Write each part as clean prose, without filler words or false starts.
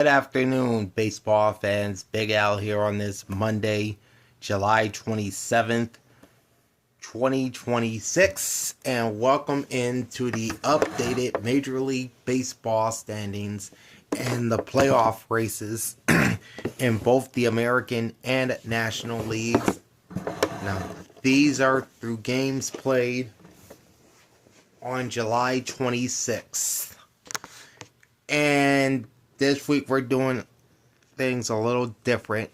Good afternoon, baseball fans. Big Al here on this Monday, July 27th, 2026, and welcome into the updated Major League Baseball standings and the playoff races in both the American and National Leagues. Now, these are through games played on July 26th. And this week we're doing things a little different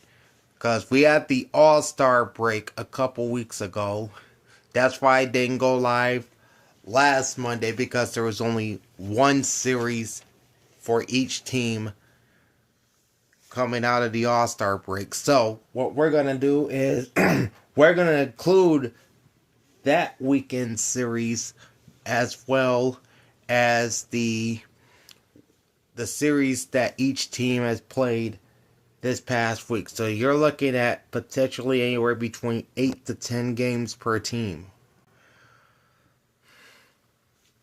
because we had the All-Star break a couple weeks ago. That's why I didn't go live last Monday, because there was only one series for each team coming out of the All-Star break. So what we're going to do is we're going to include that weekend series as well as the series that each team has played this past week. So you're looking at potentially anywhere between 8 to 10 games per team.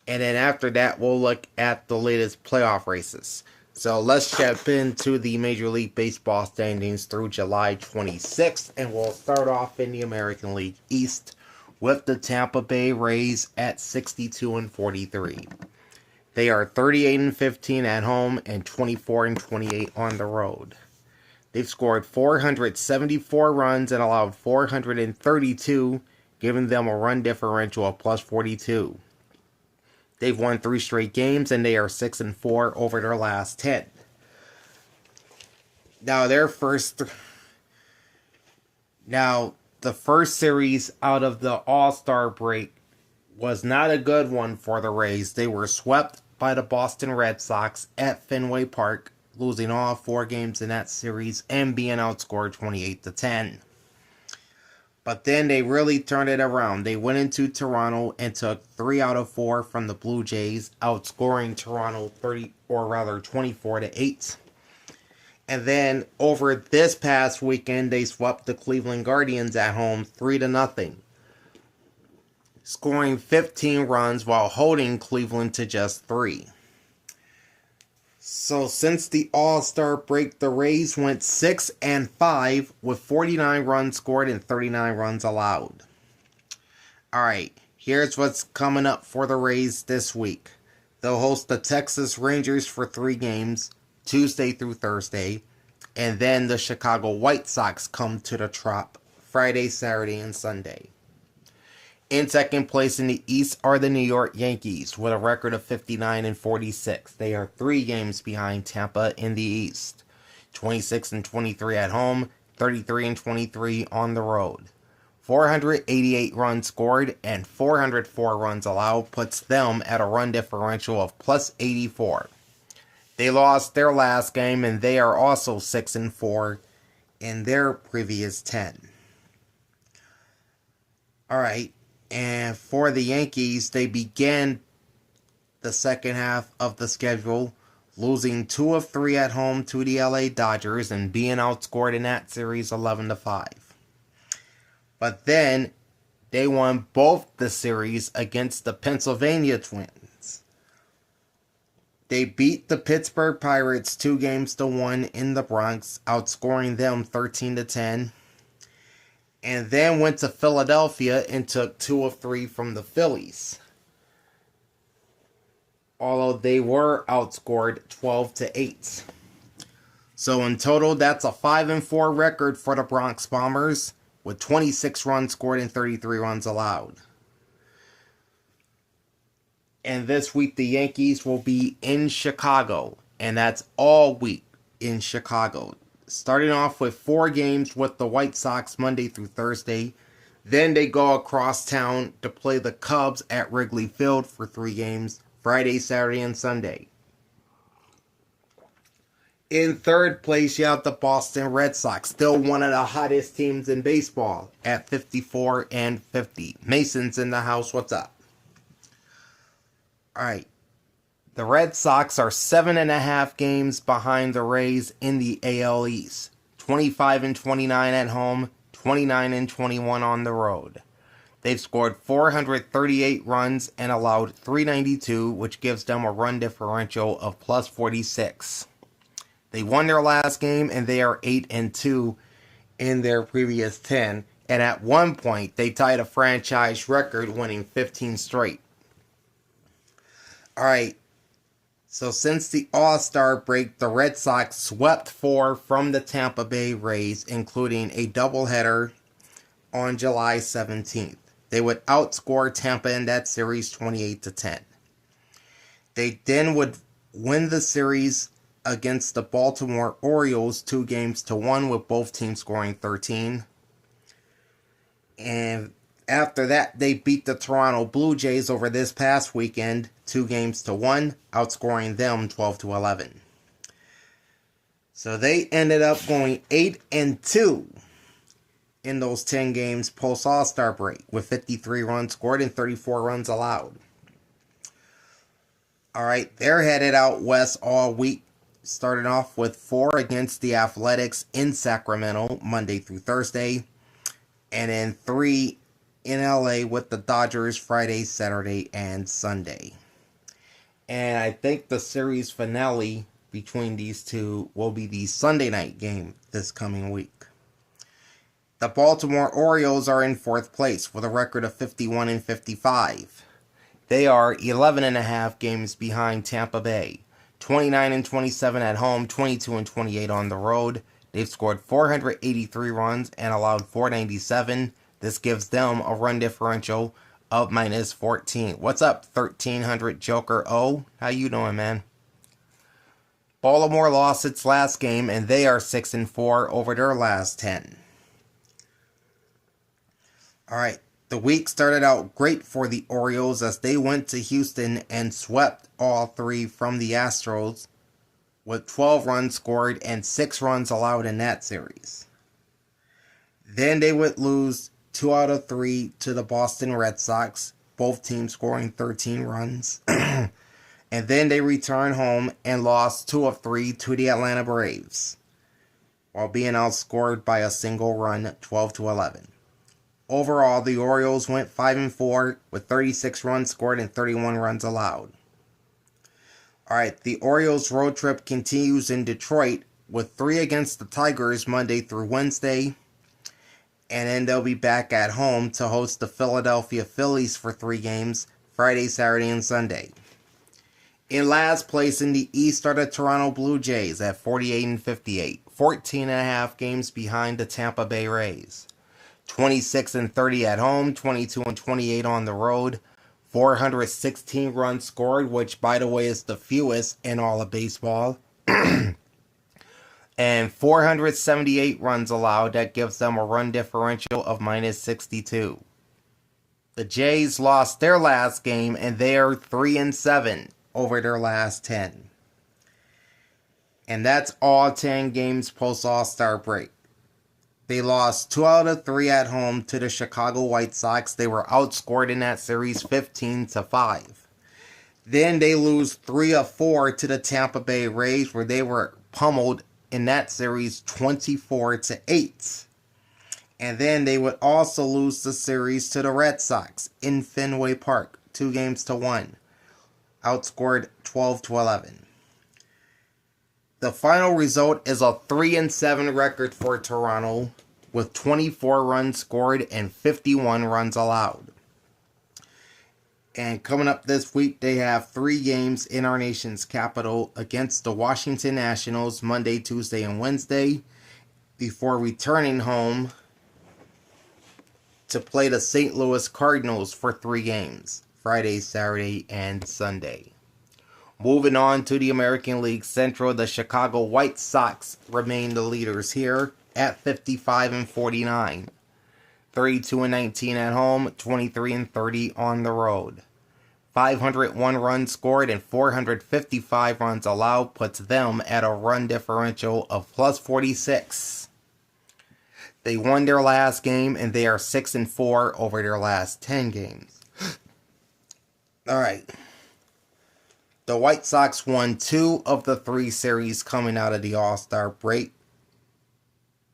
And then after that, we'll look at the latest playoff races. So let's jump into the Major League Baseball standings through July 26th. And we'll start off in the American League East with the Tampa Bay Rays at 62-43. They are 38-15 at home and 24-28 on the road. They've scored 474 runs and allowed 432, giving them a run differential of plus 42. They've won 3 straight games and they are 6-4 over their last 10. Now the first series out of the All-Star break was not a good one for the Rays. They were swept by the Boston Red Sox at Fenway Park, losing all 4 games in that series and being outscored 28-10. But then they really turned it around. They went into Toronto and took 3 out of 4 from the Blue Jays, outscoring Toronto 24-8. And then over this past weekend, they swept the Cleveland Guardians at home 3-0. Scoring 15 runs while holding Cleveland to just 3. So since the All-Star break, the Rays went 6-5 with 49 runs scored and 39 runs allowed. Alright, here's what's coming up for the Rays this week. They'll host the Texas Rangers for 3 games, Tuesday through Thursday, and then the Chicago White Sox come to the Trop Friday, Saturday, and Sunday. In second place in the East are the New York Yankees with a record of 59-46. They are 3 games behind Tampa in the East. 26-23 at home, 33-23 on the road. 488 runs scored and 404 runs allowed puts them at a run differential of plus 84. They lost their last game and they are also 6-4 in their previous 10. Alright. And for the Yankees, they began the second half of the schedule losing 2 of 3 at home to the LA Dodgers and being outscored in that series 11-5. But then they won both the series against the Pennsylvania Twins. They beat the Pittsburgh Pirates 2-1 in the Bronx, outscoring them 13-10. And then went to Philadelphia and took 2 of 3 from the Phillies. Although they were outscored 12-8. So in total, that's a 5-4 record for the Bronx Bombers, with 26 runs scored and 33 runs allowed. And this week, the Yankees will be in Chicago. And that's all week in Chicago. Starting off with 4 games with the White Sox Monday through Thursday. Then they go across town to play the Cubs at Wrigley Field for 3 games, Friday, Saturday, and Sunday. In third place, you have the Boston Red Sox, still one of the hottest teams in baseball, at 54-50. Mason's in the house, what's up? Alright. The Red Sox are 7.5 games behind the Rays in the AL East. 25-29 at home, 29-21 on the road. They've scored 438 runs and allowed 392, which gives them a run differential of plus 46. They won their last game, and they are 8-2 in their previous 10. And at one point, they tied a franchise record, winning 15 straight. All right. So since the All-Star break, the Red Sox swept 4 from the Tampa Bay Rays, including a doubleheader on July 17th. They would outscore Tampa in that series 28-10. They then would win the series against the Baltimore Orioles 2-1, with both teams scoring 13. And after that, they beat the Toronto Blue Jays over this past weekend 2-1, outscoring them 12-11. So they ended up going 8-2 in those 10 games post All-Star break, with 53 runs scored and 34 runs allowed. All right, they're headed out west all week, starting off with 4 against the Athletics in Sacramento, Monday through Thursday, and then 3 in LA with the Dodgers Friday, Saturday, and Sunday. And I think the series finale between these two will be the Sunday night game this coming week. The Baltimore Orioles are in 4th place with a record of 51-55. They are 11.5 games behind Tampa Bay, 29-27 at home, 22-28 on the road. They've scored 483 runs and allowed 497. This gives them a run differential of -14. What's up, 1300 Joker O? How you doing, man? Baltimore lost its last game, and they are 6-4 over their last 10. All right, the week started out great for the Orioles as they went to Houston and swept all 3 from the Astros, with 12 runs scored and 6 runs allowed in that series. Then they would lose 2 out of 3 to the Boston Red Sox, both teams scoring 13 runs. And then they returned home and lost 2 of 3 to the Atlanta Braves, while being outscored by a single run, 12-11. Overall, the Orioles went 5-4 with 36 runs scored and 31 runs allowed. All right, the Orioles road trip continues in Detroit with 3 against the Tigers Monday through Wednesday. And then they'll be back at home to host the Philadelphia Phillies for 3 games, Friday, Saturday, and Sunday. In last place in the East are the Toronto Blue Jays at 48-58, 14.5 games behind the Tampa Bay Rays. 26-30 at home, 22-28 on the road, 416 runs scored, which, by the way, is the fewest in all of baseball, and 478 runs allowed. That gives them a run differential of -62. The Jays lost their last game, and they are 3-7 over their last 10. And that's all 10 games post All-Star break. They lost 2 out of 3 at home to the Chicago White Sox. They were outscored in that series 15-5. Then they lose 3 of 4 to the Tampa Bay Rays, where they were pummeled in that series 24-8. And then they would also lose the series to the Red Sox in Fenway Park, 2-1, outscored 12-11. The final result is a 3-7 record for Toronto, with 24 runs scored and 51 runs allowed. And coming up this week, they have 3 games in our nation's capital against the Washington Nationals Monday, Tuesday, and Wednesday, before returning home to play the St. Louis Cardinals for 3 games, Friday, Saturday, and Sunday. Moving on to the American League Central, the Chicago White Sox remain the leaders here at 55-49. 32-19 at home, 23-30 on the road. 501 runs scored and 455 runs allowed puts them at a run differential of +46. They won their last game, and they are 6-4 over their last 10 games. All right. The White Sox won 2 of the 3 series coming out of the All-Star break,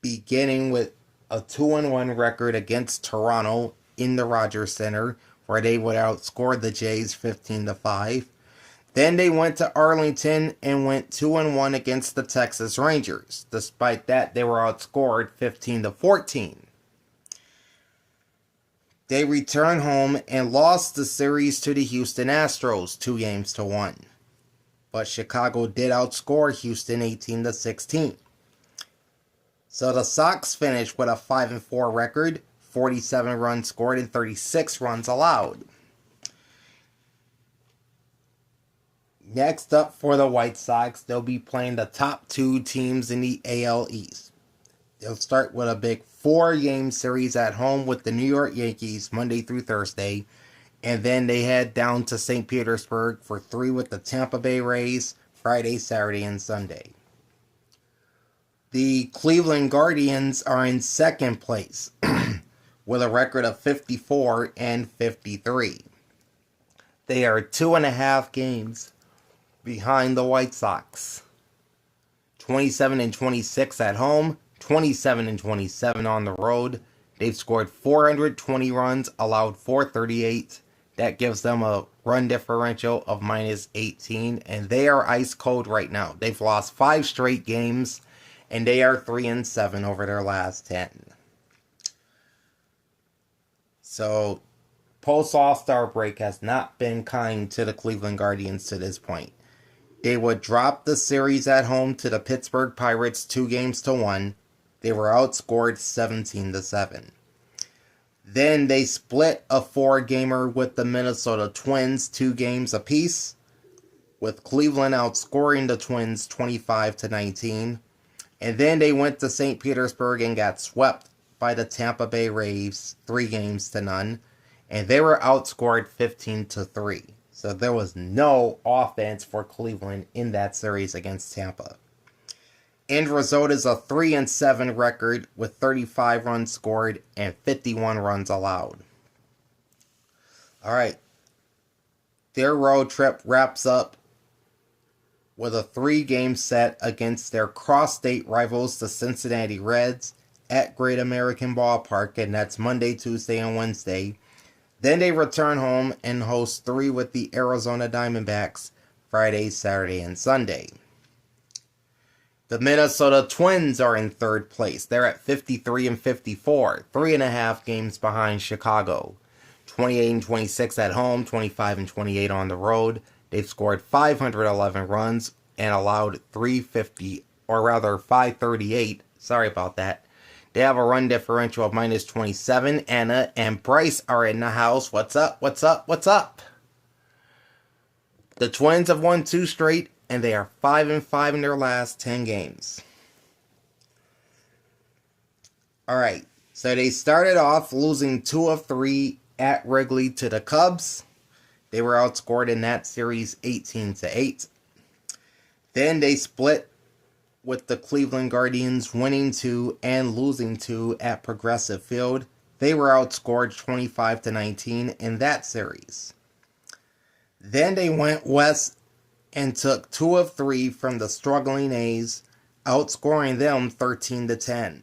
beginning with a 2-1 record against Toronto in the Rogers Center, where they would outscore the Jays 15-5. Then they went to Arlington and went 2-1 against the Texas Rangers. Despite that, they were outscored 15-14. They returned home and lost the series to the Houston Astros 2-1. But Chicago did outscore Houston 18-16. So the Sox finished with a 5-4 record, 47 runs scored and 36 runs allowed. Next up for the White Sox, they'll be playing the top two teams in the AL East. They'll start with a big 4-game series at home with the New York Yankees Monday through Thursday. And then they head down to St. Petersburg for 3 with the Tampa Bay Rays Friday, Saturday, and Sunday. The Cleveland Guardians are in second place with a record of 54-53. They are 2.5 games behind the White Sox. 27-26 at home, 27-27 on the road. They've scored 420 runs, allowed 438. That gives them a run differential of -18, and they are ice cold right now. They've lost 5 straight games, and they are 3-7 over their last 10. So, post All-Star break has not been kind to the Cleveland Guardians to this point. They would drop the series at home to the Pittsburgh Pirates 2-1. They were outscored 17-7. Then they split a 4-gamer with the Minnesota Twins 2 games apiece, with Cleveland outscoring the Twins 25-19. And then they went to St. Petersburg and got swept by the Tampa Bay Rays 3-0. And they were outscored 15-3. So there was no offense for Cleveland in that series against Tampa. End result is a 3-7 record with 35 runs scored and 51 runs allowed. Alright. Their road trip wraps up with a 3-game set against their cross-state rivals, the Cincinnati Reds, at Great American Ballpark, and that's Monday, Tuesday, and Wednesday. Then they return home and host 3 with the Arizona Diamondbacks Friday, Saturday, and Sunday. The Minnesota Twins are in third place. They're at 53-54, 3.5 games behind Chicago. 28-26 at home, 25-28 on the road. They've scored 511 runs and allowed 538. Sorry about that. They have a run differential of -27. Anna and Bryce are in the house. What's up? What's up? What's up? The Twins have won 2 straight, and they are 5-5 in their last 10 games. Alright, so they started off losing 2 of 3 at Wrigley to the Cubs. They were outscored in that series 18-8. Then they split with the Cleveland Guardians, winning 2 and losing 2 at Progressive Field. They were outscored 25-19 in that series. Then they went west and took 2 of 3 from the struggling A's, outscoring them 13-10.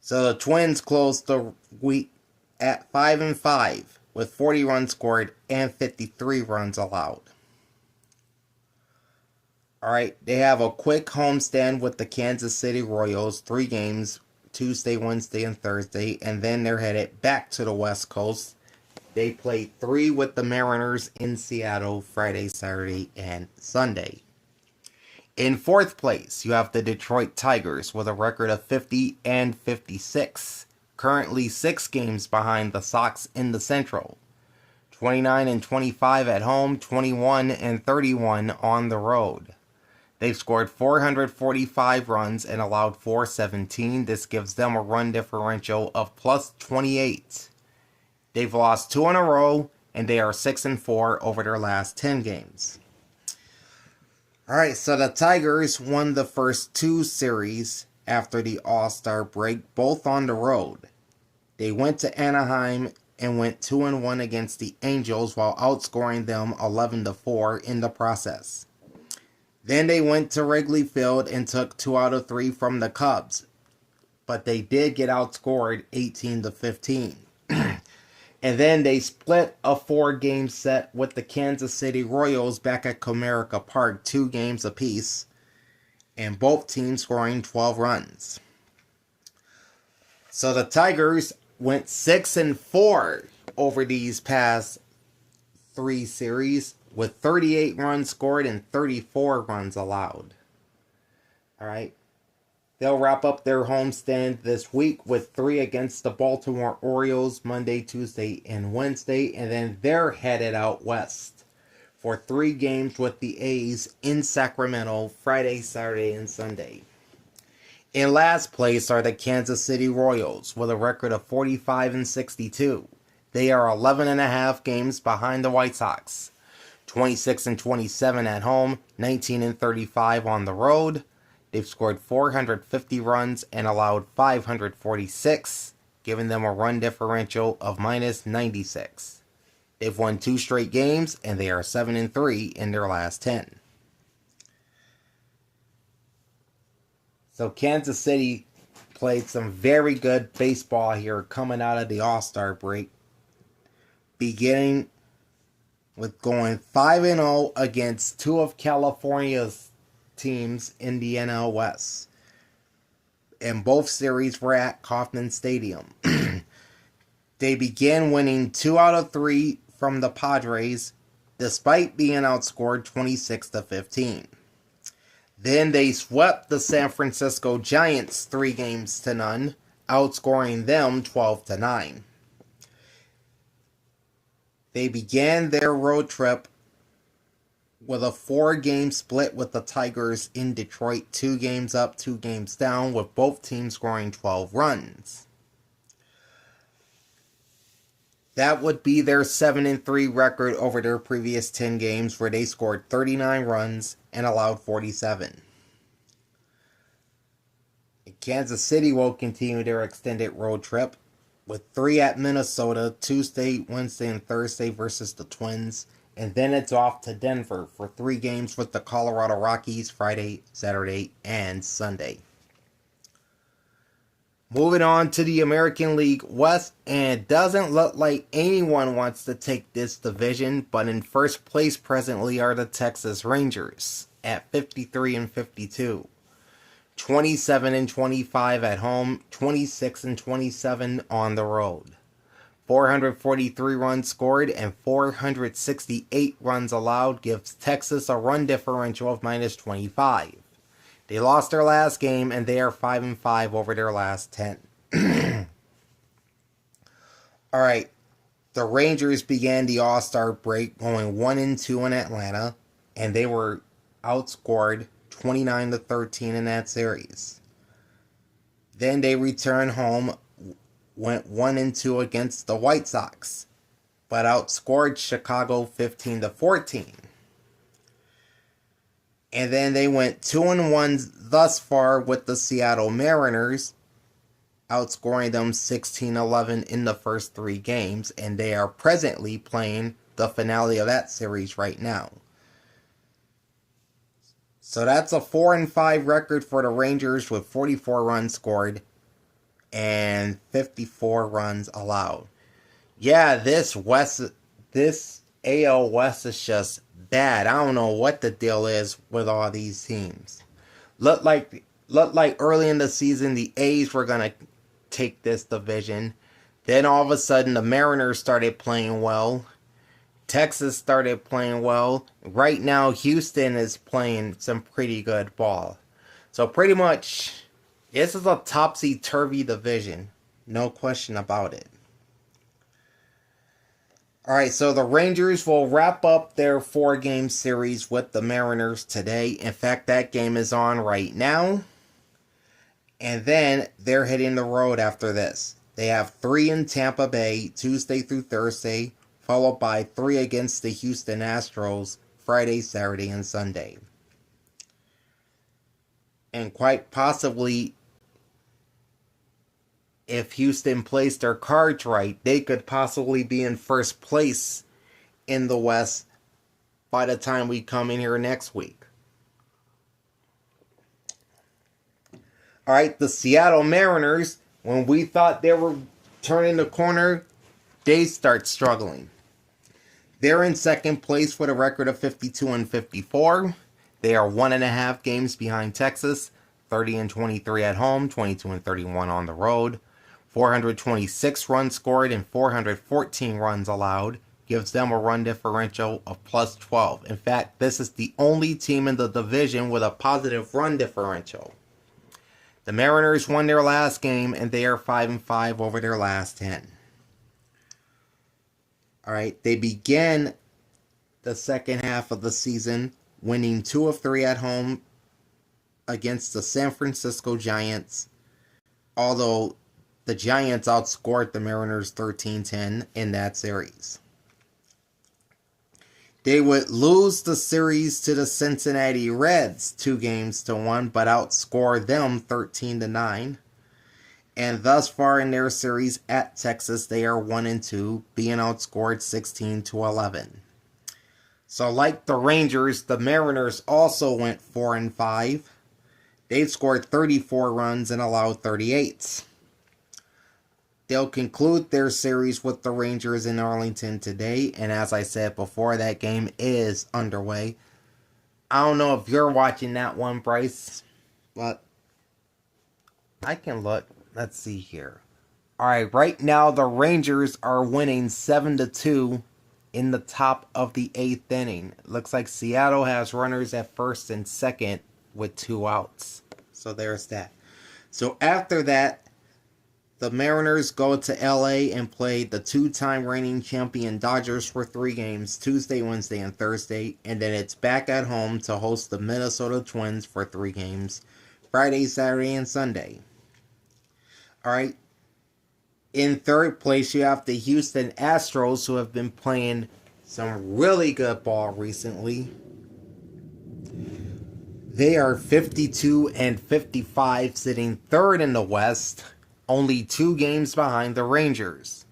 So the Twins closed the week at 5-5 with 40 runs scored and 53 runs allowed. Alright, they have a quick homestand with the Kansas City Royals, 3 games, Tuesday, Wednesday, and Thursday, and then they're headed back to the West Coast. They played 3 with the Mariners in Seattle Friday, Saturday, and Sunday. In fourth place, you have the Detroit Tigers with a record of 50-56, currently 6 games behind the Sox in the Central. 29-25 at home, 21-31 on the road. They've scored 445 runs and allowed 417. This gives them a run differential of +28. They've lost 2 in a row, and they are 6-4 over their last 10 games. Alright, so the Tigers won the first 2 series after the All-Star break, both on the road. They went to Anaheim and went 2-1 against the Angels while outscoring them 11-4 in the process. Then they went to Wrigley Field and took 2 out of 3 from the Cubs, but they did get outscored 18-15. And then they split a 4-game set with the Kansas City Royals back at Comerica Park, 2 games apiece, and both teams scoring 12 runs. So the Tigers went 6-4 over these past 3 series with 38 runs scored and 34 runs allowed. All right. They'll wrap up their homestand this week with 3 against the Baltimore Orioles Monday, Tuesday, and Wednesday, and then they're headed out west for 3 games with the A's in Sacramento Friday, Saturday, and Sunday. In last place are the Kansas City Royals with a record of 45-62. They are 11.5 games behind the White Sox, 26-27 at home, 19-35 on the road. They've scored 450 runs and allowed 546, giving them a run differential of -96. They've won 2 straight games, and they are 7-3 in their last 10. So Kansas City played some very good baseball here coming out of the All-Star break, beginning with going 5-0 against 2 of California's teams in the NL West. And both series were at Kauffman Stadium. They began winning 2 out of 3 from the Padres, despite being outscored 26-15. Then they swept the San Francisco Giants 3-0, outscoring them 12-9. They began their road trip with a 4-game split with the Tigers in Detroit, 2 games up, 2 games down, with both teams scoring 12 runs. That would be their 7-3 record over their previous 10 games, where they scored 39 runs and allowed 47. Kansas City will continue their extended road trip with 3 at Minnesota, Tuesday, Wednesday, and Thursday versus the Twins. And then it's off to Denver for 3 games with the Colorado Rockies Friday, Saturday, and Sunday. Moving on to the American League West, and it doesn't look like anyone wants to take this division, but in first place presently are the Texas Rangers at 53-52. 27-25 at home, 26-27 on the road. 443 runs scored and 468 runs allowed gives Texas a run differential of -25. They lost their last game and they are 5-5 over their last 10. Alright, the Rangers began the All-Star break going 1-2 in Atlanta, and they were outscored 29-13 in that series. Then they returned home, went 1-2 against the White Sox, but outscored Chicago 15-14. And then they went 2-1 thus far with the Seattle Mariners, outscoring them 16-11 in the first 3 games, and they are presently playing the finale of that series right now. So that's a 4-5 record for the Rangers with 44 runs scored and 54 runs allowed. Yeah, this AL West is just bad. I don't know what the deal is with all these teams. Looked like early in the season the A's were gonna take this division. Then all of a sudden the Mariners started playing well. Texas started playing well. Right now Houston is playing some pretty good ball. So pretty much this is a topsy-turvy division. No question about it. Alright, so the Rangers will wrap up their 4-game series with the Mariners today. In fact, that game is on right now. And then they're hitting the road after this. They have 3 in Tampa Bay, Tuesday through Thursday, followed by 3 against the Houston Astros, Friday, Saturday, and Sunday. And quite possibly, if Houston plays their cards right, they could possibly be in first place in the West by the time we come in here next week. Alright, the Seattle Mariners, when we thought they were turning the corner, they start struggling. They're in second place with a record of 52-54. They are 1.5 games behind Texas, 30-23 at home, 22-31 on the road. 426 runs scored and 414 runs allowed gives them a run differential of plus 12. In fact, this is the only team in the division with a positive run differential. The Mariners won their last game and they are 5-5 over their last 10. Alright, they began the second half of the season winning 2 of 3 at home against the San Francisco Giants, although the Giants outscored the Mariners 13-10 in that series. They would lose the series to the Cincinnati Reds 2-1, but outscore them 13-9. And thus far in their series at Texas, they are 1-2, being outscored 16-11. So like the Rangers, the Mariners also went 4-5. They've scored 34 runs and allowed 38. They'll conclude their series with the Rangers in Arlington today. And as I said before, that game is underway. I don't know if you're watching that one, Bryce, but I can look. Let's see here. Alright, right now the Rangers are winning 7-2 in the top of the 8th inning. It looks like Seattle has runners at first and second with 2 outs. So there's that. So after that, the Mariners go to LA and play the 2-time reigning champion Dodgers for 3 games, Tuesday, Wednesday, and Thursday. And then it's back at home to host the Minnesota Twins for 3 games, Friday, Saturday, and Sunday. Alright, in third place you have the Houston Astros, who have been playing some really good ball recently. They are 52-55, sitting third in the West, only 2 games behind the Rangers.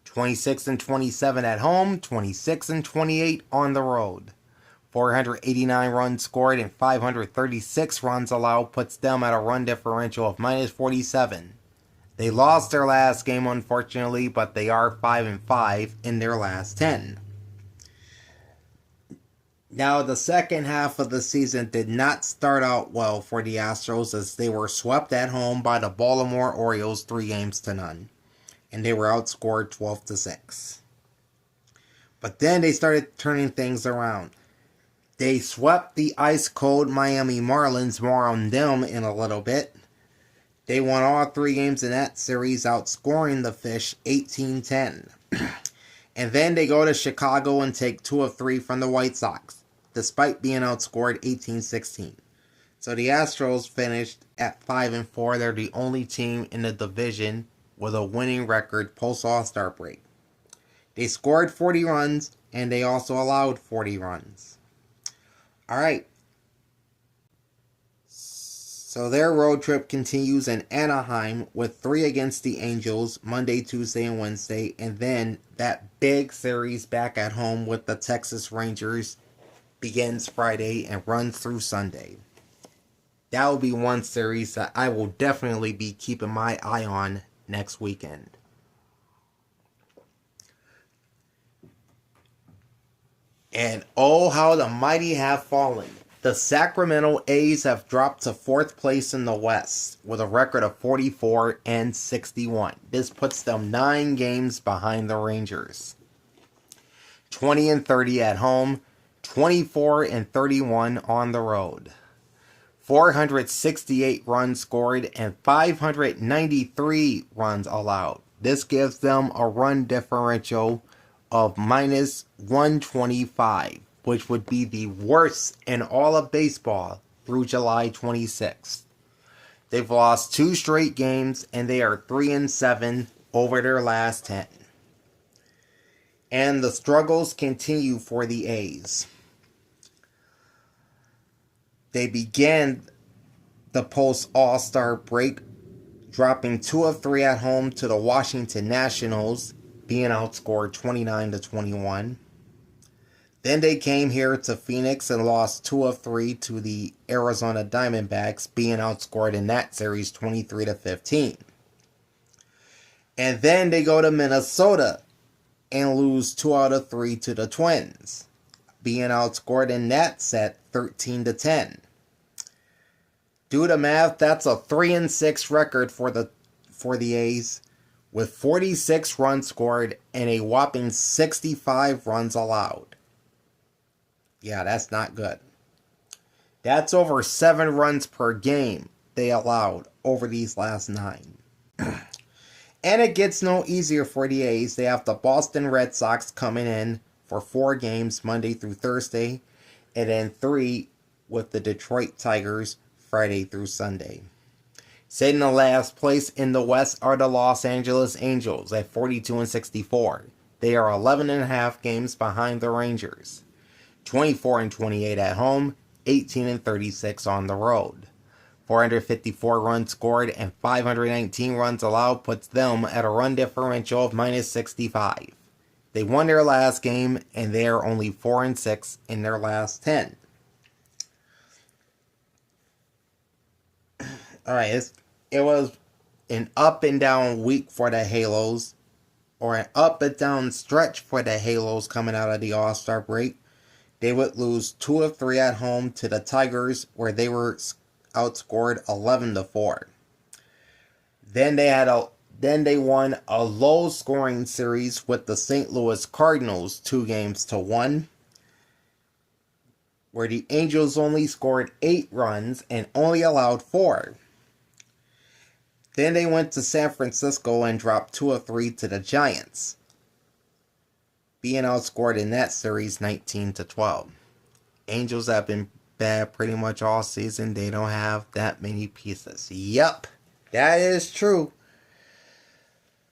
26-27 at home, 26-28 on the road. 489 runs scored and 536 runs allowed puts them at a run differential of minus 47. They lost their last game, unfortunately, but they are 5-5 in their last 10. Now, the second half of the season did not start out well for the Astros, as they were swept at home by the Baltimore Orioles 3-0, and they were outscored 12-6. But then they started turning things around. They swept the ice-cold Miami Marlins. More on them in a little bit. They won all 3 games in that series, outscoring the Fish 18-10. And then they go to Chicago and take 2 of 3 from the White Sox, despite being outscored 18-16. So the Astros finished at 5-4. They're the only team in the division with a winning record post All-Star break. They scored 40 runs, and they also allowed 40 runs. Alright. So their road trip continues in Anaheim with 3 against the Angels Monday, Tuesday, and Wednesday. And then that big series back at home with the Texas Rangers begins Friday and runs through Sunday. That will be one series that I will definitely be keeping my eye on next weekend. And oh, how the mighty have fallen. The Sacramento A's have dropped to 4th place in the West with a record of 44-61. This puts them 9 games behind the Rangers. 20-30 at home, 24-31 on the road. 468 runs scored and 593 runs allowed. This gives them a run differential of minus 125. Which would be the worst in all of baseball through July 26th. They've lost 2 straight games, and they are 3-7 over their last 10. And the struggles continue for the A's. They began the post-All-Star break, dropping 2 of 3 at home to the Washington Nationals, being outscored 29-21. Then they came here to Phoenix and lost 2 of 3 to the Arizona Diamondbacks, being outscored in that series 23-15. And then they go to Minnesota and lose 2 out of 3 to the Twins, being outscored in that set 13-10. Do the math, that's a 3-6 record for the A's, with 46 runs scored and a whopping 65 runs allowed. Yeah, that's not good. That's over 7 runs per game they allowed over these last 9. And it gets no easier for the A's. They have the Boston Red Sox coming in for 4 games Monday through Thursday, and then 3 with the Detroit Tigers Friday through Sunday. Sitting in last place in the West are the Los Angeles Angels at 42-64. They are 11.5 games behind the Rangers. 24-28 at home, 18-36 on the road. 454 runs scored and 519 runs allowed puts them at a run differential of -65. They won their last game and they are only 4-6 in their last 10. Alright, it was an up and down week for the Halos, or an up and down stretch for the Halos coming out of the All-Star break. They would lose 2 of 3 at home to the Tigers, where they were outscored 11-4. Then they won a low scoring series with the St. Louis Cardinals 2-1, where the Angels only scored 8 runs and only allowed 4. Then they went to San Francisco and dropped 2 of 3 to the Giants, being outscored in that series 19-12. Angels have been bad pretty much all season. They don't have that many pieces. Yup, that is true.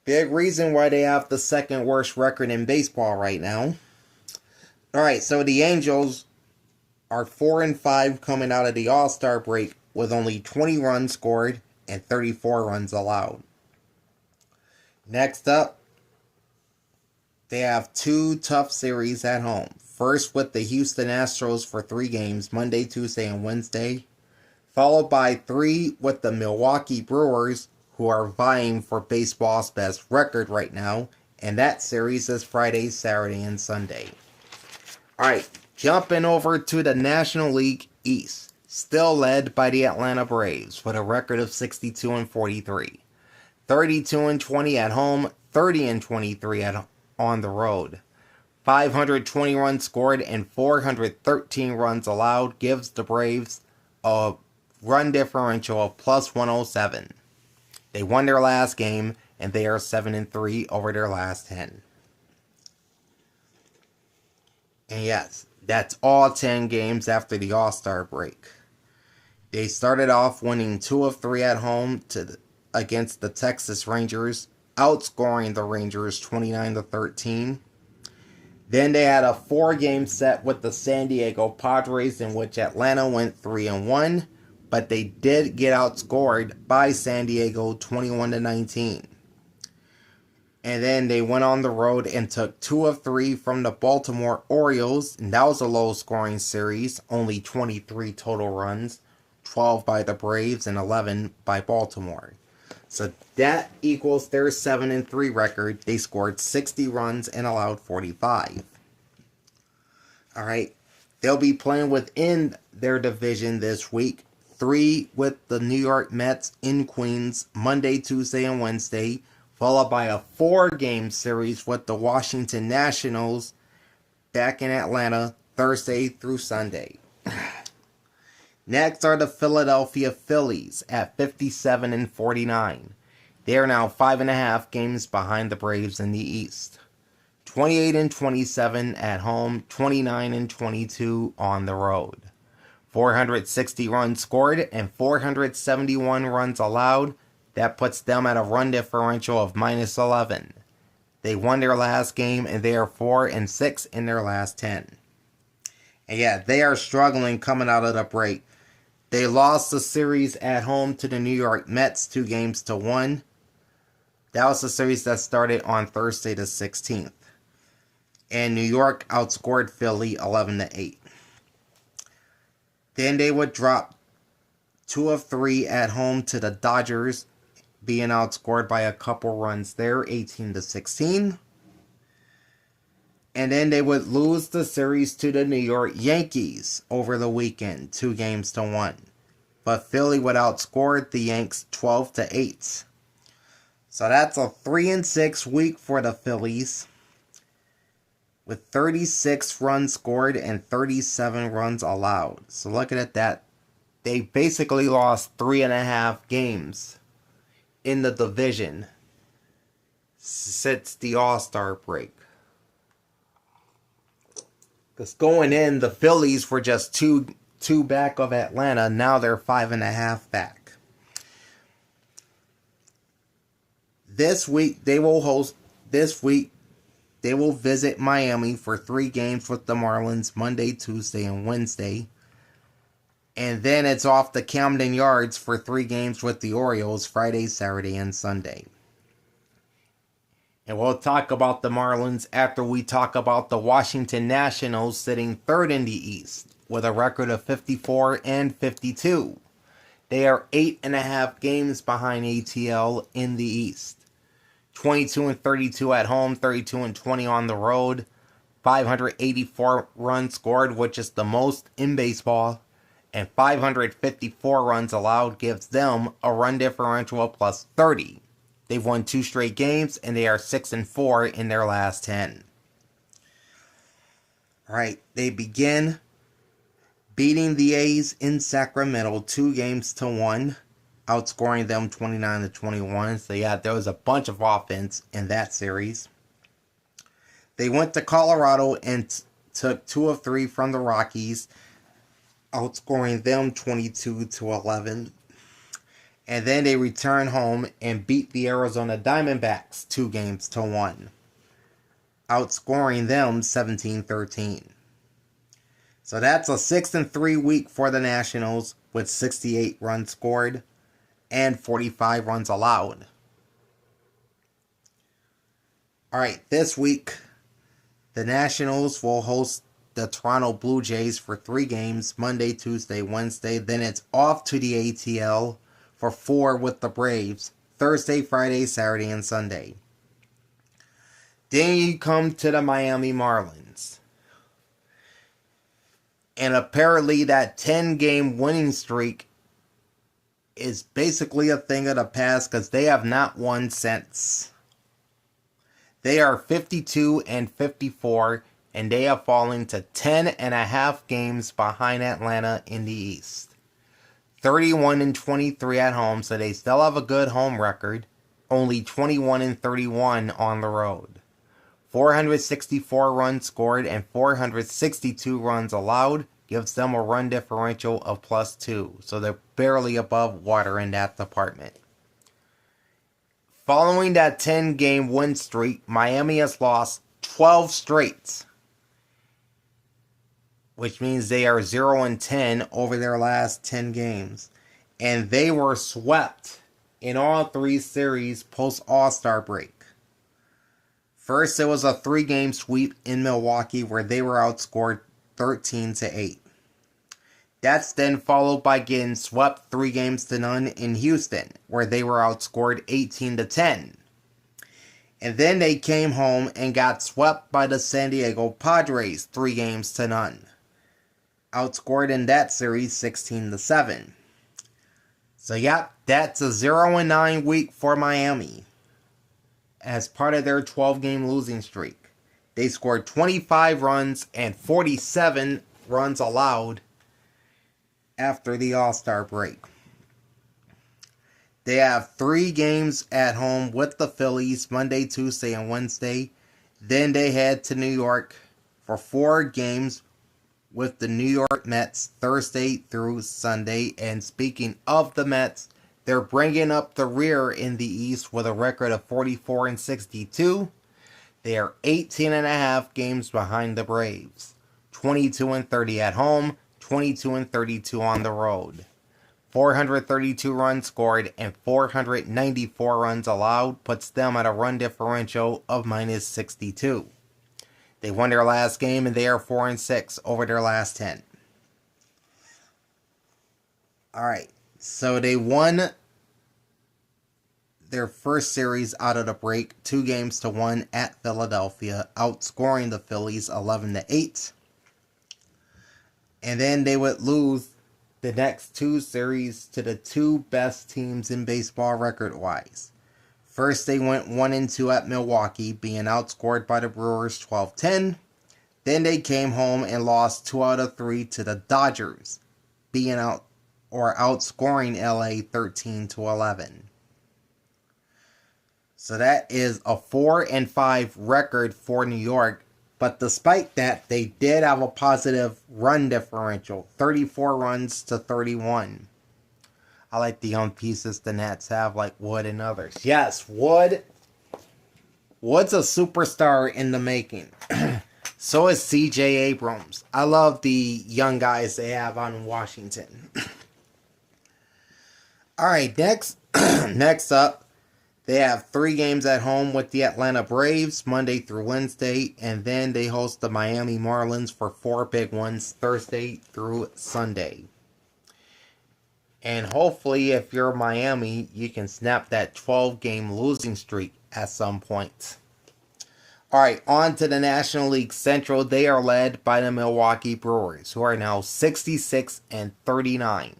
Big reason why they have the second worst record in baseball right now. Alright, so the Angels are 4-5 coming out of the All-Star break with only 20 runs scored and 34 runs allowed. Next up, they have 2 tough series at home. First with the Houston Astros for 3 games, Monday, Tuesday, and Wednesday. Followed by 3 with the Milwaukee Brewers, who are vying for baseball's best record right now. And that series is Friday, Saturday, and Sunday. Alright, jumping over to the National League East. Still led by the Atlanta Braves with a record of 62-43. 32-20 at home, 30-23 on the road. 520 runs scored and 413 runs allowed gives the Braves a run differential of +107. They won their last game and they are 7-3 over their last 10. And yes, that's all 10 games after the All-Star break. They started off winning 2 of 3 at home against the Texas Rangers, outscoring the Rangers 29-13. Then they had a 4-game set with the San Diego Padres in which Atlanta went 3-1, but they did get outscored by San Diego 21-19. And then they went on the road and took 2 of 3 from the Baltimore Orioles, and that was a low-scoring series, only 23 total runs, 12 by the Braves and 11 by Baltimore. So that equals their 7-3 record. They scored 60 runs and allowed 45. Alright, they'll be playing within their division this week. 3 with the New York Mets in Queens, Monday, Tuesday, and Wednesday, followed by a 4-game series with the Washington Nationals back in Atlanta, Thursday through Sunday. Next are the Philadelphia Phillies at 57-49. They are now 5.5 games behind the Braves in the East. 28-27 at home, 29-22 on the road. 460 runs scored and 471 runs allowed. That puts them at a run differential of -11. They won their last game and they are 4-6 in their last 10. And yeah, they are struggling coming out of the break. They lost the series at home to the New York Mets 2-1. That was the series that started on Thursday the 16th. And New York outscored Philly 11-8. Then they would drop 2 of 3 at home to the Dodgers, being outscored by a couple runs there, 18-16. And then they would lose the series to the New York Yankees over the weekend, 2-1. But Philly would outscore the Yanks 12-8. So that's a 3-6 week for the Phillies, with 36 runs scored and 37 runs allowed. So looking at that, they basically lost 3.5 games in the division since the All-Star break. Because going in, the Phillies were just two back of Atlanta. Now they're 5.5 back. This week they will visit Miami for 3 games with the Marlins Monday, Tuesday, and Wednesday. And then it's off to Camden Yards for 3 games with the Orioles Friday, Saturday, and Sunday. And we'll talk about the Marlins after we talk about the Washington Nationals sitting 3rd in the East with a record of 54-52. They are 8.5 games behind ATL in the East. 22-32 at home, 32-20 on the road. 584 runs scored, which is the most in baseball. And 554 runs allowed gives them a run differential of plus 30. They've won 2 straight games, and they are 6-4 in their last 10. Alright, they begin beating the A's in Sacramento 2-1, outscoring them 29-21. So yeah, there was a bunch of offense in that series. They went to Colorado and took 2 of 3 from the Rockies, outscoring them 22-11. And then they returned home and beat the Arizona Diamondbacks 2-1, outscoring them 17-13. So that's a 6-3 week for the Nationals with 68 runs scored and 45 runs allowed. Alright, this week the Nationals will host the Toronto Blue Jays for 3 games, Monday, Tuesday, Wednesday. Then it's off to the ATL for 4 with the Braves, Thursday, Friday, Saturday, and Sunday. Then you come to the Miami Marlins. And apparently that 10-game winning streak is basically a thing of the past because they have not won since. They are 52-54, and they have fallen to 10.5 games behind Atlanta in the East. 31-23 at home, so they still have a good home record. Only 21-31 on the road. 464 runs scored and 462 runs allowed gives them a run differential of plus 2. So they're barely above water in that department. Following that 10-game win streak, Miami has lost 12 straight, which means they are 0-10 over their last 10 games. And they were swept in all 3 series post All-Star break. First, it was a 3-game sweep in Milwaukee where they were outscored 13-8. That's then followed by getting swept 3-0 in Houston, where they were outscored 18-10. And then they came home and got swept by the San Diego Padres 3-0. Outscored in that series 16-7. So yeah, that's a 0-9 week for Miami as part of their 12-game losing streak. They scored 25 runs and 47 runs allowed after the All-Star break. They have 3 games at home with the Phillies Monday, Tuesday, and Wednesday. Then they head to New York for 4 games with the New York Mets Thursday through Sunday. And speaking of the Mets, they're bringing up the rear in the East with a record of 44-62. They are 18.5 games behind the Braves. 22-30 at home, 22-32 on the road. 432 runs scored and 494 runs allowed puts them at a run differential of minus 62. They won their last game and they are 4-6 over their last 10. Alright, so they won their first series out of the break 2-1 at Philadelphia, outscoring the Phillies 11-8. And then they would lose the next 2 series to the 2 best teams in baseball record-wise. First, they went 1-2 at Milwaukee, being outscored by the Brewers 12-10. Then they came home and lost 2 out of 3 to the Dodgers, outscoring LA 13-11. So that is a 4-5 record for New York. But despite that, they did have a positive run differential, 34 runs to 31. I like the young pieces the Nats have, like Wood and others. Yes, Wood's a superstar in the making. So is C.J. Abrams. I love the young guys they have on Washington. All right, next up, they have 3 games at home with the Atlanta Braves, Monday through Wednesday, and then they host the Miami Marlins for 4 big ones, Thursday through Sunday. And hopefully, if you're Miami, you can snap that 12-game losing streak at some point. All right, on to the National League Central. They are led by the Milwaukee Brewers, who are now 66-39.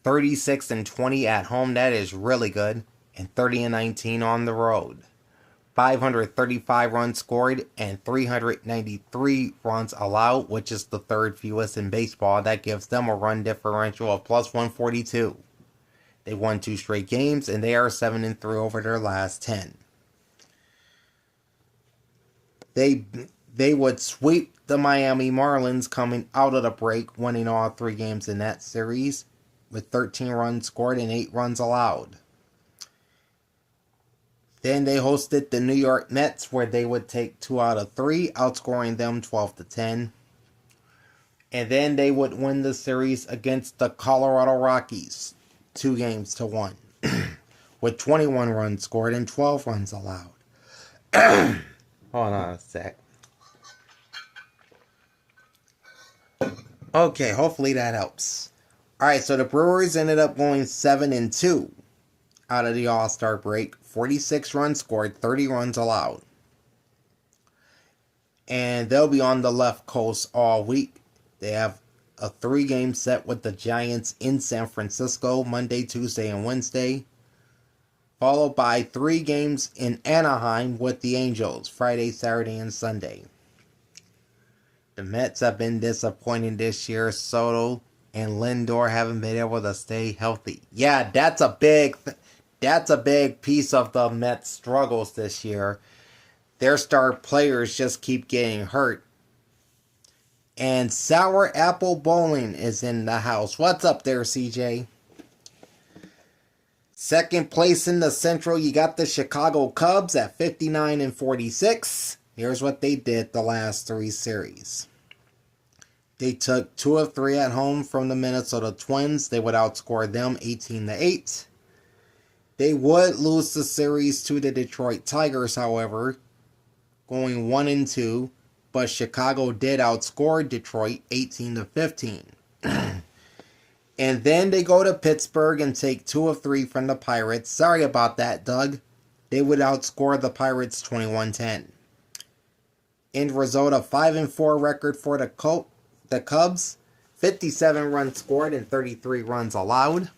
36-20 at home, that is really good. And 30-19 on the road. 535 runs scored and 393 runs allowed, which is the 3rd fewest in baseball. That gives them a run differential of plus 142. They won 2 straight games, and they are 7-3 over their last 10. They would sweep the Miami Marlins coming out of the break, winning all 3 games in that series, with 13 runs scored and 8 runs allowed. Then they hosted the New York Mets, where they would take 2 out of 3, outscoring them 12-10. And then they would win the series against the Colorado Rockies, 2-1, with 21 runs scored and 12 runs allowed. Hold on a sec. Okay, hopefully that helps. Alright, so the Brewers ended up going 7-2 out of the All-Star break. 46 runs scored, 30 runs allowed. And they'll be on the left coast all week. They have a 3-game set with the Giants in San Francisco, Monday, Tuesday, and Wednesday. Followed by 3 games in Anaheim with the Angels, Friday, Saturday, and Sunday. The Mets have been disappointing this year. Soto and Lindor haven't been able to stay healthy. Yeah, that's a big piece of the Mets' struggles this year. Their star players just keep getting hurt. And Sour Apple Bowling is in the house. What's up there, CJ? Second place in the Central, you got the Chicago Cubs at 59-46. Here's what they did the last 3 series. They took 2 of 3 at home from the Minnesota Twins. They would outscore them 18-8. They would lose the series to the Detroit Tigers, however, going 1-2, but Chicago did outscore Detroit 18-15. And then they go to Pittsburgh and take 2 of 3 from the Pirates. Sorry about that, Doug. They would outscore the Pirates 21-10. End result, a 5-4 record for the Cubs. 57 runs scored and 33 runs allowed.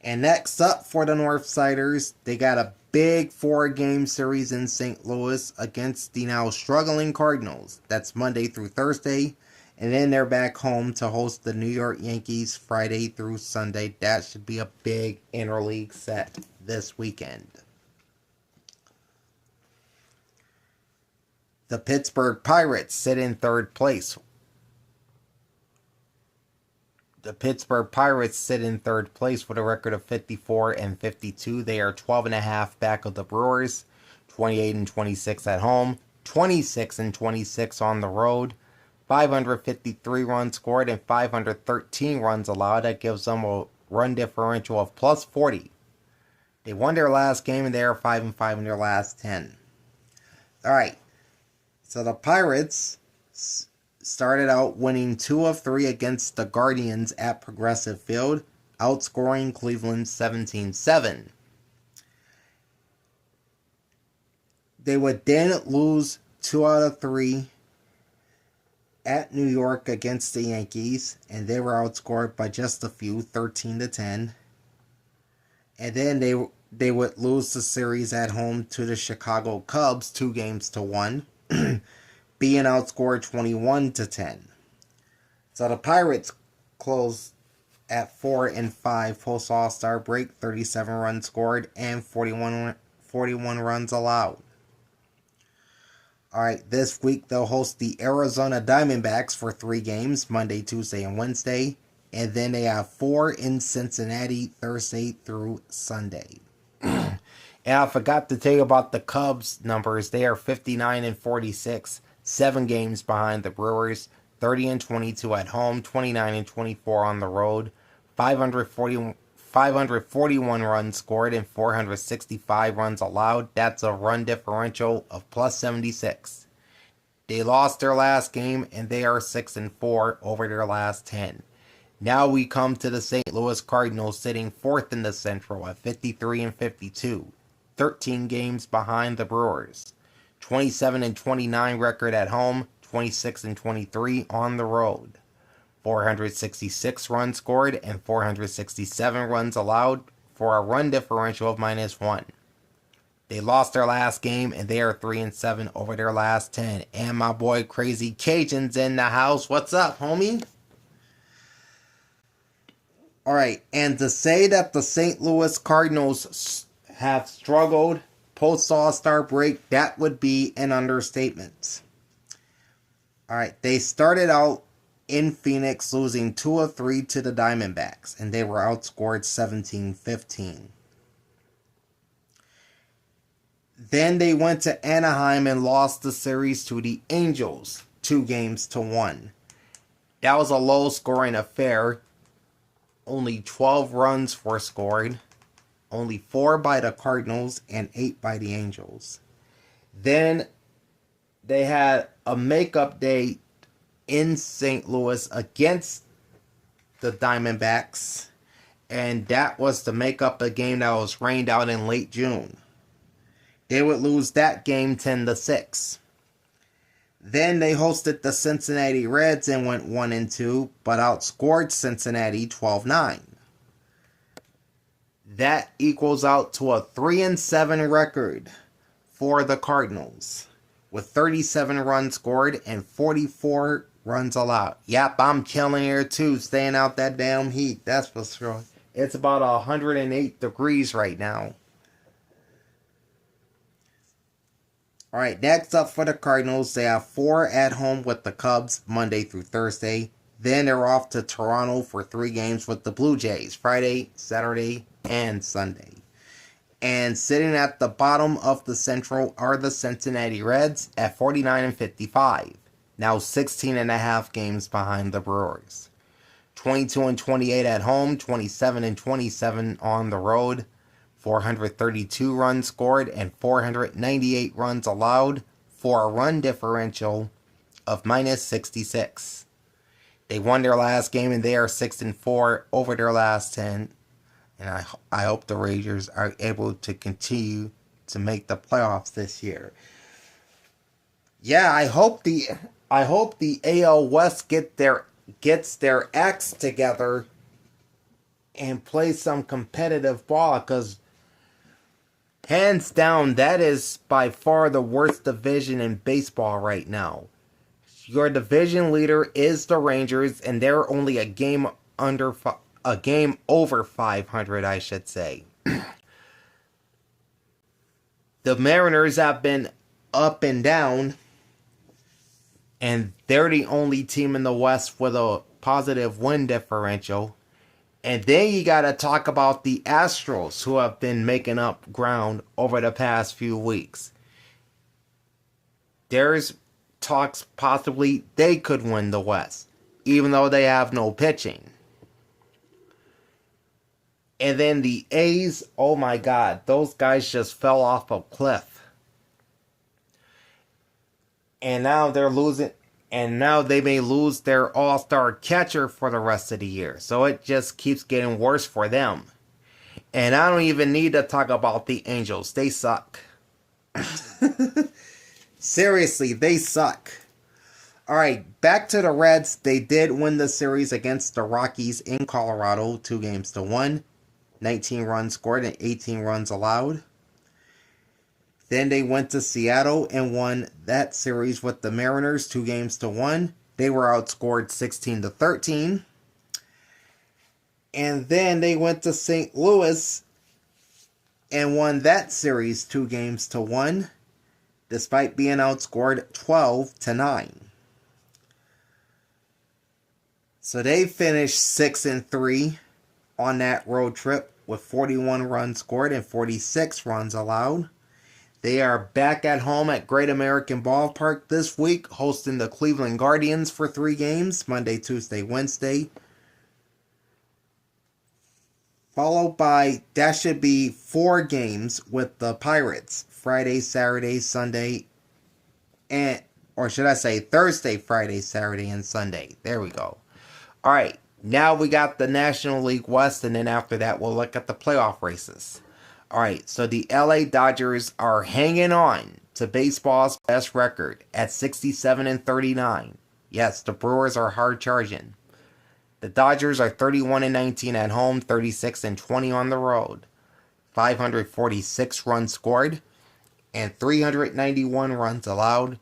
And next up for the Northsiders, they got a big 4-game series in St. Louis against the now struggling Cardinals. That's Monday through Thursday. And then they're back home to host the New York Yankees Friday through Sunday. That should be a big interleague set this weekend. The Pittsburgh Pirates sit in 3rd place. The Pittsburgh Pirates sit in 3rd place with a record of 54-52. They are 12.5 back of the Brewers, 28-26 at home, 26-26 on the road. 553 runs scored and 513 runs allowed. That gives them a run differential of plus 40. They won their last game and they are 5-5 in their last 10. Alright, so the Pirates started out winning 2 of 3 against the Guardians at Progressive Field, outscoring Cleveland 17-7. They would then lose 2 out of 3 at New York against the Yankees, and they were outscored by just a few, 13-10. And then they would lose the series at home to the Chicago Cubs 2-1, being outscored 21-10. So the Pirates closed at 4-5 post All-Star break, 37 runs scored and 41 runs allowed. Alright, this week they'll host the Arizona Diamondbacks for 3 games, Monday, Tuesday, and Wednesday. And then they have 4 in Cincinnati, Thursday through Sunday. And I forgot to tell you about the Cubs numbers. They are 59-46, 7 games behind the Brewers, 30-22 at home, 29-24 on the road, 541 runs scored and 465 runs allowed. That's a run differential of plus 76. They lost their last game and they are 6-4 over their last 10. Now we come to the St. Louis Cardinals sitting 4th in the Central at 53-52, 13 games behind the Brewers. 27-29 record at home, 26-23 on the road. 466 runs scored and 467 runs allowed for a run differential of -1. They lost their last game and they are 3-7 over their last 10. And my boy Crazy Cajun's in the house. What's up, homie? Alright, and to say that the St. Louis Cardinals have struggled post All-Star break, that would be an understatement. Alright, they started out in Phoenix losing 2 of 3 to the Diamondbacks, and they were outscored 17-15. Then they went to Anaheim and lost the series to the Angels 2-1. That was a low-scoring affair. Only 12 runs were scored. Only 4 by the Cardinals and 8 by the Angels. Then they had a makeup day in St. Louis against the Diamondbacks, and that was to make up a game that was rained out in late June. They would lose that game 10-6. Then they hosted the Cincinnati Reds and went 1-2, but outscored Cincinnati 12-9. That equals out to a 3-7 record for the Cardinals, with 37 runs scored and 44 runs allowed. Yep, I'm chilling here too, staying out that damn heat. That's for sure. It's about 108 degrees right now. Alright, next up for the Cardinals, they have 4 at home with the Cubs Monday through Thursday. Then they're off to Toronto for 3 games with the Blue Jays, Friday, Saturday, and Sunday. And sitting at the bottom of the Central are the Cincinnati Reds at 49-55. Now 16.5 games behind the Brewers. 22-28 at home, 27-27 on the road. 432 runs scored and 498 runs allowed for a run differential of -66. They won their last game and they are 6-4 over their last 10. And I hope the Rangers are able to continue to make the playoffs this year. Yeah, I hope the AL West gets their acts together and play some competitive ball, because hands down, that is by far the worst division in baseball right now. Your division leader is the Rangers, and they're only a game over 500, I should say. The Mariners have been up and down, and they're the only team in the West with a positive win differential. And then you got to talk about the Astros, who have been making up ground over the past few weeks. There's talks possibly they could win the West, even though they have no pitching. And then the A's, oh my God, those guys just fell off a cliff. And now they're losing, and now they may lose their all-star catcher for the rest of the year. So it just keeps getting worse for them. And I don't even need to talk about the Angels. They suck. Seriously, they suck. Alright, back to the Reds. They did win the series against the Rockies in Colorado, 2-1. 19 runs scored and 18 runs allowed. Then they went to Seattle and won that series with the Mariners, 2-1. They were outscored 16-13. And then they went to St. Louis and won that series 2-1, despite being outscored 12-9. So they finished 6-3 on that road trip with 41 runs scored and 46 runs allowed. They are back at home at Great American Ballpark this week, hosting the Cleveland Guardians for 3 games, Monday, Tuesday, Wednesday. Followed by, that should be 4 games with the Pirates, Friday, Saturday, Sunday, or should I say Thursday, Friday, Saturday, and Sunday. There we go. Alright, now we got the National League West, and then after that we'll look at the playoff races. Alright, so the LA Dodgers are hanging on to baseball's best record at 67-39. Yes, the Brewers are hard charging. The Dodgers are 31-19 at home, 36-20 on the road. 546 runs scored and 391 runs allowed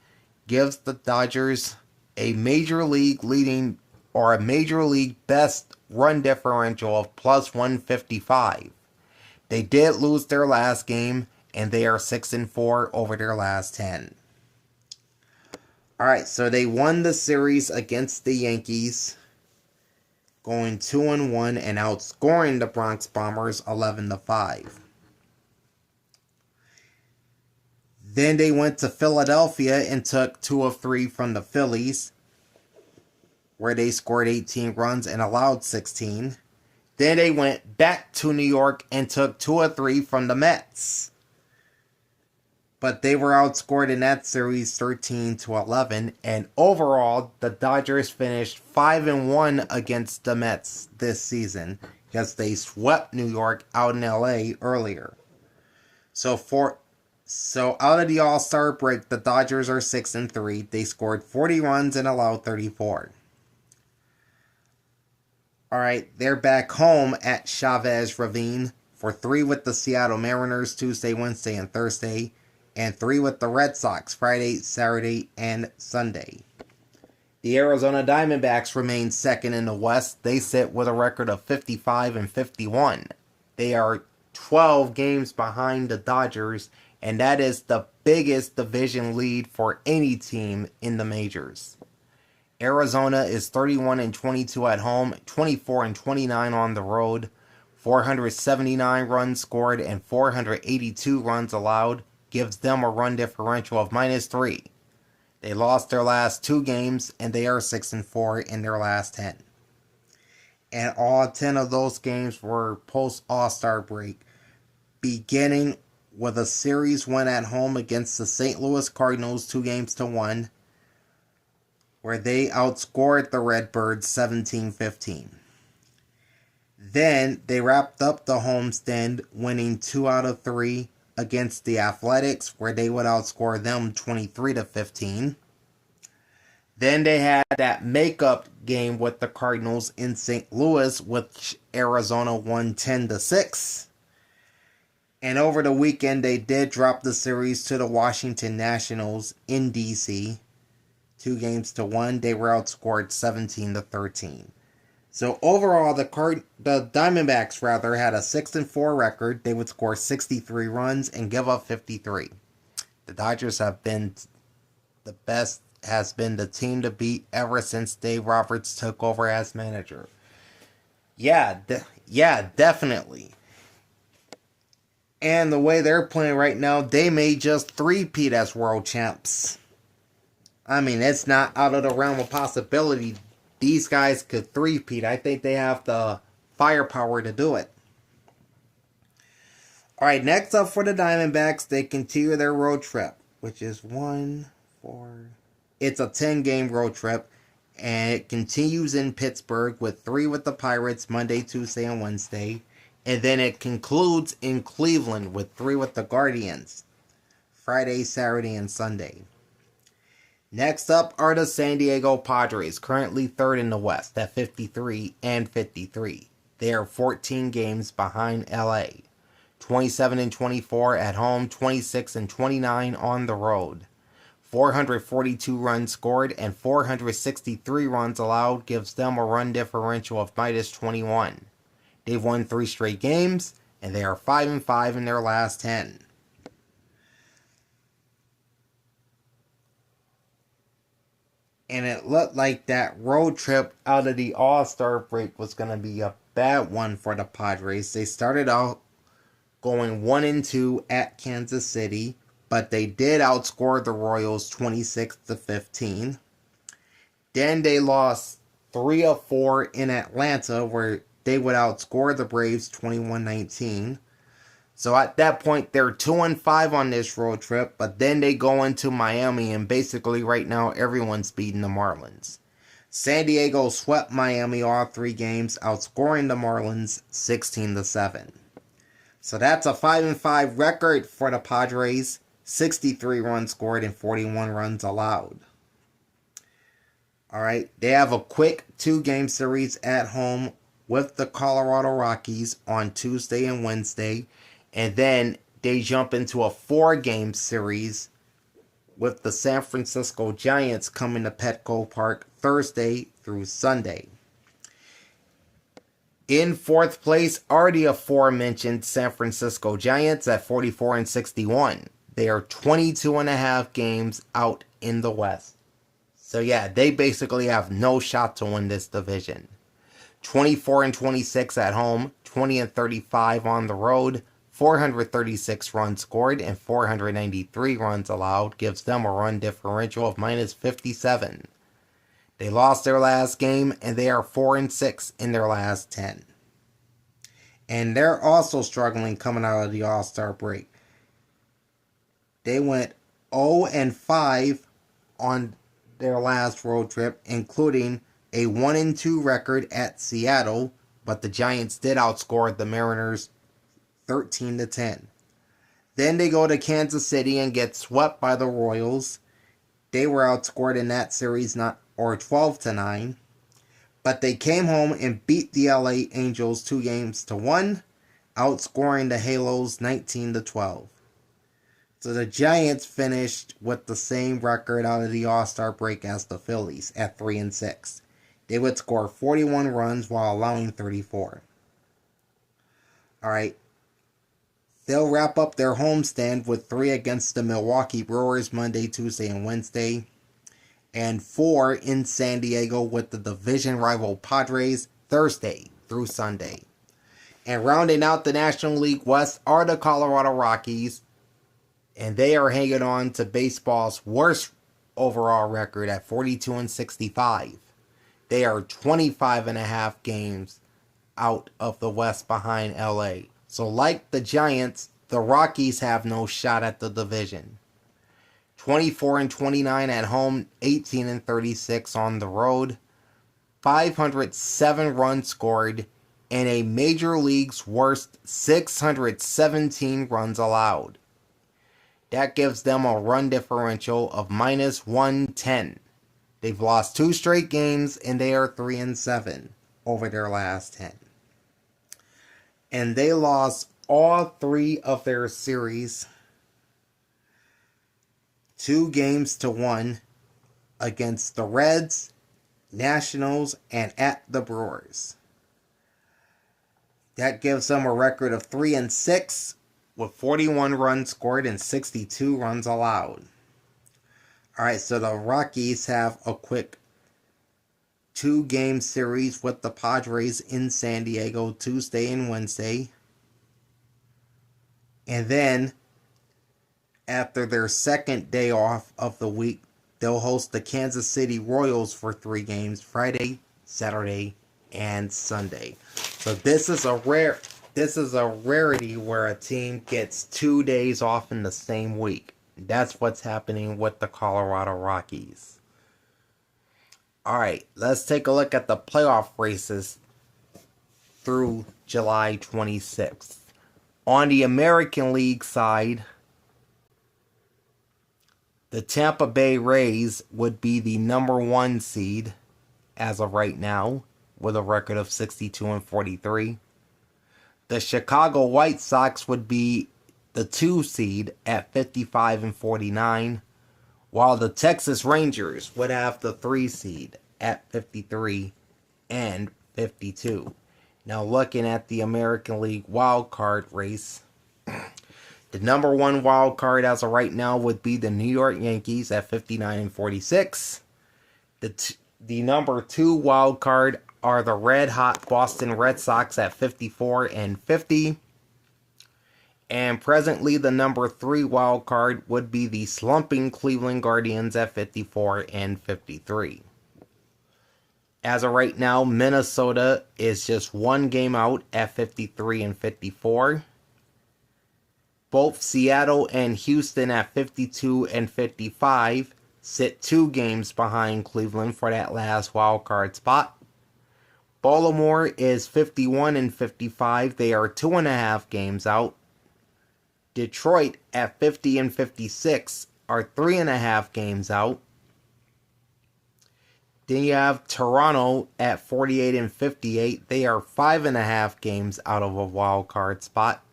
gives the Dodgers a major league leading or a major league best run differential of plus 155. They did lose their last game and they are 6-4 over their last 10. Alright, so they won the series against the Yankees, going 2-1 and outscoring the Bronx Bombers 11-5. Then they went to Philadelphia and took 2 of 3 from the Phillies, where they scored 18 runs and allowed 16. Then they went back to New York and took 2 of 3 from the Mets. But they were outscored in that series 13-11. And overall, the Dodgers finished 5-1 against the Mets this season, because they swept New York out in LA earlier. So out of the All-Star break, the Dodgers are 6-3. They scored 40 runs and allowed 34. Alright, they're back home at Chavez Ravine for 3 with the Seattle Mariners Tuesday, Wednesday, and Thursday, and 3 with the Red Sox Friday, Saturday, and Sunday. The Arizona Diamondbacks remain second in the West. They sit with a record of 55-51. They are 12 games behind the Dodgers, and that is the biggest division lead for any team in the majors. Arizona is 31-22 at home, 24-29 on the road, 479 runs scored and 482 runs allowed gives them a run differential of -3. They lost their last 2 games and they are 6-4 in their last 10. And all 10 of those games were post All-Star break, beginning with a series win at home against the St. Louis Cardinals 2-1. Where they outscored the Redbirds 17-15. Then they wrapped up the homestand winning 2 out of 3 against the Athletics, where they would outscore them 23-15. Then they had that makeup game with the Cardinals in St. Louis, which Arizona won 10-6. And over the weekend, they did drop the series to the Washington Nationals in D.C., 2-1. They were outscored 17-13. So overall, the Diamondbacks had a 6-4 record. They would score 63 runs and give up 53. The Dodgers have been the best, has been the team to beat ever since Dave Roberts took over as manager. Yeah, definitely. And the way they're playing right now, they may just three-peat as world champs. I mean, it's not out of the realm of possibility. These guys could three-peat. I think they have the firepower to do it. Alright, next up for the Diamondbacks, they continue their road trip, which is it's a 10-game road trip, and it continues in Pittsburgh with 3 with the Pirates Monday, Tuesday, and Wednesday, and then it concludes in Cleveland with 3 with the Guardians Friday, Saturday, and Sunday. Next up are the San Diego Padres, currently third in the West at 53 and 53. They are 14 games behind LA. 27 and 24 at home, 26 and 29 on the road. 442 runs scored and 463 runs allowed gives them a run differential of minus 21. They've won 3 straight games, and they are 5-5 in their last 10. And it looked like that road trip out of the All-Star break was going to be a bad one for the Padres. They started out going 1-2 at Kansas City, but they did outscore the Royals 26-15. Then they lost 3 of 4 in Atlanta, where they would outscore the Braves 21-19. So at that point, they're 2-5 on this road trip, but then they go into Miami, and basically right now, everyone's beating the Marlins. San Diego swept Miami all 3 games, outscoring the Marlins 16-7. So that's a 5-5 record for the Padres, 63 runs scored and 41 runs allowed. Alright, they have a quick 2-game series at home with the Colorado Rockies on Tuesday and Wednesday. And then they jump into a 4-game series with the San Francisco Giants coming to Petco Park Thursday through Sunday. In 4th place are the aforementioned San Francisco Giants at 44 and 61. They are 22.5 games out in the West. So yeah, they basically have no shot to win this division. 24 and 26 at home, 20 and 35 on the road. 436 runs scored and 493 runs allowed gives them a run differential of minus 57. They lost their last game, and they are 4-6 in their last 10. And they're also struggling coming out of the All-Star break. They went 0-5 on their last road trip, including a 1-2 record at Seattle, but the Giants did outscore the Mariners 13-10. Then they go to Kansas City and get swept by the Royals. They were outscored in that series 12-9. But they came home and beat the LA Angels 2-1, outscoring the Halos 19-12. So the Giants finished with the same record out of the All-Star break as the Phillies at 3-6. They would score 41 runs while allowing 34. Alright. They'll wrap up their homestand with 3 against the Milwaukee Brewers Monday, Tuesday, and Wednesday, and 4 in San Diego with the division rival Padres Thursday through Sunday. And rounding out the National League West are the Colorado Rockies, and they are hanging on to baseball's worst overall record at 42 and 65. They are 25.5 games out of the West behind LA. So like the Giants, the Rockies have no shot at the division. 24 and 29 at home, 18 and 36 on the road. 507 runs scored, and a Major League's worst 617 runs allowed. That gives them a run differential of minus 110. They've lost 2 straight games, and they are 3-7 over their last 10. And they lost all 3 of their series 2-1 against the Reds, Nationals, and at the Brewers. That gives them a record of 3-6 with 41 runs scored and 62 runs allowed. Alright, so the Rockies have a quick 2-game series with the Padres in San Diego Tuesday and Wednesday. And then, after their second day off of the week, they'll host the Kansas City Royals for 3 games, Friday, Saturday, and Sunday. So this is a rarity where a team gets 2 days off in the same week. That's what's happening with the Colorado Rockies. Alright, let's take a look at the playoff races through July 26th. On the American League side, The Tampa Bay Rays would be the number 1 seed as of right now with a record of 62-43. The Chicago White Sox would be the 2 seed at 55-49, while the Texas Rangers would have the 3 seed at 53-52. Now looking at the American League wild card race, the number 1 wild card as of right now would be the New York Yankees at 59-46. The number 2 wild card are the red hot Boston Red Sox at 54-50. And presently the number 3 wild card would be the slumping Cleveland Guardians at 54-53. As of right now, Minnesota is just 1 game out at 53-54. Both Seattle and Houston at 52-55 sit 2 games behind Cleveland for that last wild card spot. Baltimore is 51-55. They are 2.5 games out. Detroit at 50-56 are 3.5 games out. Then you have Toronto at 48-58. They are 5.5 games out of a wild card spot.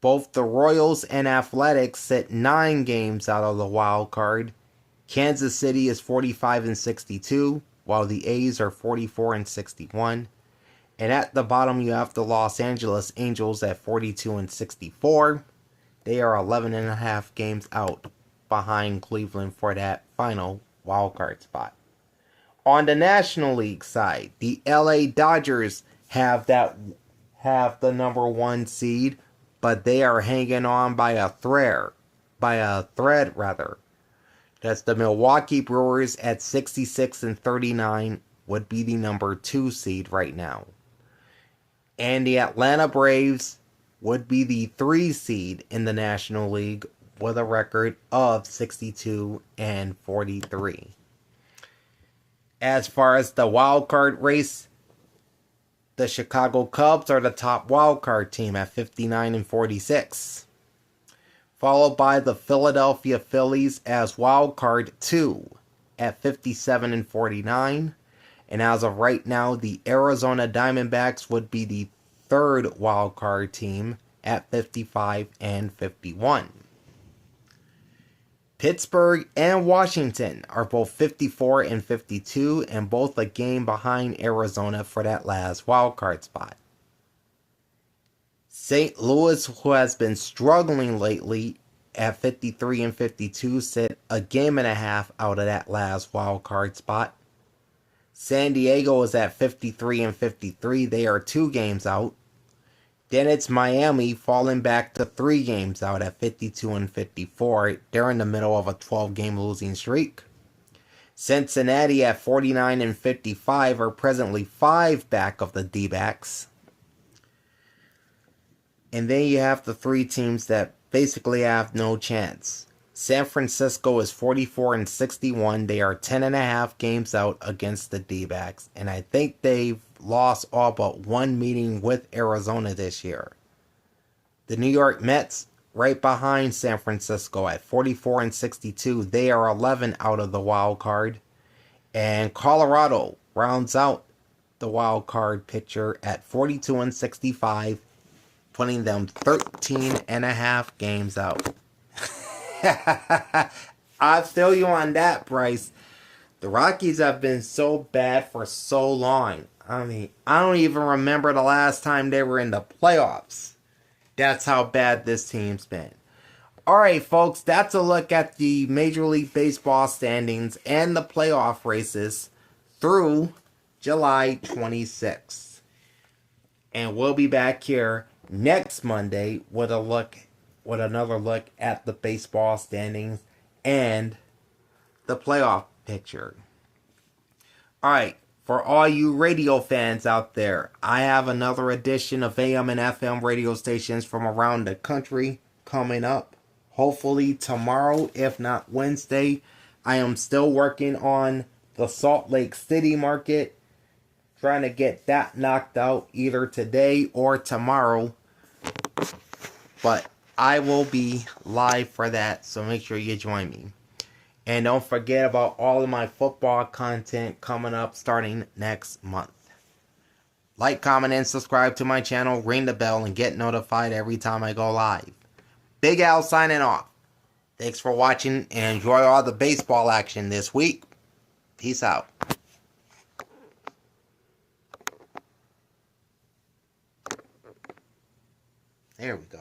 Both the Royals and Athletics sit 9 games out of the wild card. Kansas City is 45-62, while the A's are 44-61. And at the bottom you have the Los Angeles Angels at 42-64. They are 11.5 games out behind Cleveland for that final wildcard spot. On the National League side, the LA Dodgers have the number 1 seed, but they are hanging on by a thread. That's the Milwaukee Brewers at 66-39 would be the number 2 seed right now. And the Atlanta Braves would be the 3 seed in the National League with a record of 62-43. As far as the wild card race, the Chicago Cubs are the top wild card team at 59-46. Followed by the Philadelphia Phillies as wild card 2 at 57-49. And as of right now, the Arizona Diamondbacks would be the 3rd wild card team at 55-51. Pittsburgh and Washington are both 54-52 and both a game behind Arizona for that last wild card spot. St. Louis, who has been struggling lately at 53-52, sit a game and a half out of that last wild card spot. San Diego is at 53-53. They are 2 games out. Then it's Miami falling back to 3 games out at 52-54. They're in the middle of a 12-game losing streak. Cincinnati at 49-55 are presently 5 back of the D-backs. And then you have the 3 teams that basically have no chance. San Francisco is 44-61. They are 10.5 games out against the D-backs. And I think they've lost all but 1 meeting with Arizona this year. The New York Mets right behind San Francisco at 44-62. They are 11 out of the wild card. And Colorado rounds out the wild card picture at 42-65, putting them 13.5 games out. I feel you on that, Bryce. The Rockies have been so bad for so long. I mean, I don't even remember the last time they were in the playoffs. That's how bad this team's been. Alright, folks, that's a look at the Major League Baseball standings and the playoff races through July 26th. And we'll be back here next Monday with another look at the baseball standings and the playoff picture. Alright, for all you radio fans out there, I have another edition of AM and FM radio stations from around the country coming up. Hopefully tomorrow, if not Wednesday. I am still working on the Salt Lake City market, trying to get that knocked out either today or tomorrow. But I will be live for that, so make sure you join me. And don't forget about all of my football content coming up starting next month. Like, comment, and subscribe to my channel, ring the bell, and get notified every time I go live. Big Al signing off. Thanks for watching, and enjoy all the baseball action this week. Peace out. There we go.